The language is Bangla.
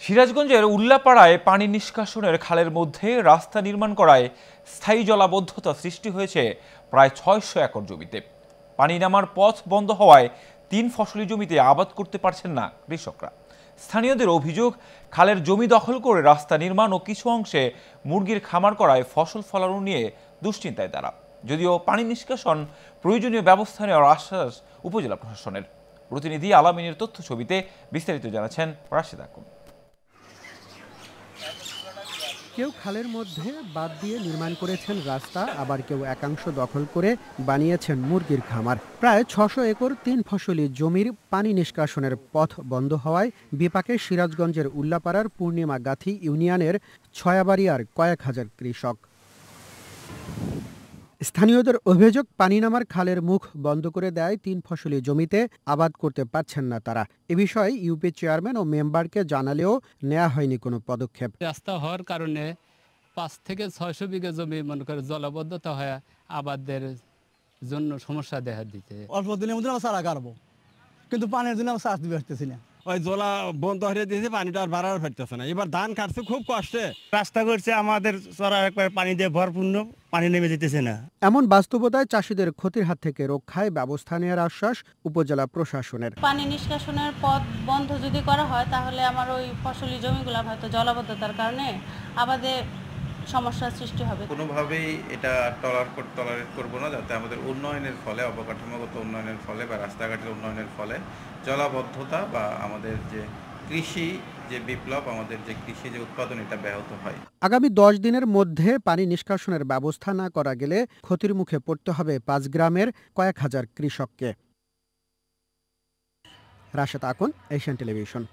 সিরাজগঞ্জের উল্লাপাড়ায় পানি নিষ্কাশনের খালের মধ্যে রাস্তা নির্মাণ করায় স্থায়ী জলাবদ্ধতা সৃষ্টি হয়েছে প্রায় ৬০০ একর জমিতে। পানি নামার পথ বন্ধ হওয়ায় ৩ ফসলি জমিতে আবাদ করতে পারছেন না কৃষকরা। স্থানীয়দের অভিযোগ, খালের জমি দখল করে রাস্তা নির্মাণ ও কিছু অংশে মুরগির খামার করায় ফসল ফলানো নিয়ে দুশ্চিন্তায় তারা। যদিও পানি নিষ্কাশন প্রয়োজনীয় ব্যবস্থা নেওয়ার আশ্বাস উপজেলা প্রশাসনের। প্রতিনিধি আলামিনের তথ্য ছবিতে বিস্তারিত জানাচ্ছেন রাশেদ আকুন। কেউ খালের মধ্যে বাঁধ দিয়ে নির্মাণ করেছেন রাস্তা, আবার কেউ একাংশ দখল করে বানিয়েছেন মুরগির খামার। প্রায় ৬০০ একর ৩ ফসলি জমির পানি নিষ্কাশনের পথ বন্ধ হওয়ায় বিপাকে সিরাজগঞ্জের উল্লাপাড়ার পূর্ণিমা গাথি ইউনিয়নের ছয়াবাড়িয়ার কয়েক হাজার কৃষক। স্থানীয়দের অভিযোগ, পানি নামার খালের মুখ বন্ধ করে দেয় ৩ ফসলি জমিতে আবাদ করতে পারছেন না তারা। এ বিষয়ে ইউপি চেয়ারম্যান ও মেম্বারকে জানালেও নেওয়া হয়নি কোনো পদক্ষেপ। রাস্তা হওয়ার কারণে ৫ থেকে ৬০০ বিঘা জমি মনে করে জলাবদ্ধতা হয়ে আবাদের জন্য সমস্যা দেখা দিতে। অল্প দিনের মধ্যে আমরা চারা কাটবো, কিন্তু পানির জন্য আমরা চাষ দিতে পারতেছি না। ওই জলা বন্ধ হয়ে দিয়েছে, পানিটা আর বাড়ার পারতেছে না। এবার ধান কাটছে খুব কষ্টে। রাস্তা করছে আমাদের চড়া একবার পানি দিয়ে ভরপূর্ণ, পানি নেমে যেতেছে না। এমন বাস্তবতায় চাষিদের ক্ষতির হাত থেকে রক্ষায় ব্যবস্থা নেওয়ার আশ্বাস উপজেলা প্রশাসনের। পানি নিষ্কাশনের পথ বন্ধ যদি করা হয় তাহলে আমার ওই ফসলি জমিগুলো হয়তো জলাবদ্ধতার কারণে আমাদের সমস্যার সৃষ্টি হবে। কোনোভাবেই এটা টলারেট করব না, যাতে আমাদের উন্নয়নের ফলে, অবকাঠামোগত উন্নয়নের ফলে বা রাস্তাঘাটের উন্নয়নের ফলে জলাবদ্ধতা বা আমাদের যে কৃষি যে বিপ্লব, আমাদের যে কৃষি যে উৎপাদন, এটা ব্যাহত হয়। আগামী ১০ দিনের মধ্যে পানি নিষ্কাশনের ব্যবস্থা না করা গেলে ক্ষতির মুখে পড়তে হবে ৫ গ্রামের কয়েক হাজার কৃষককে। Rashed Akon, Asian television.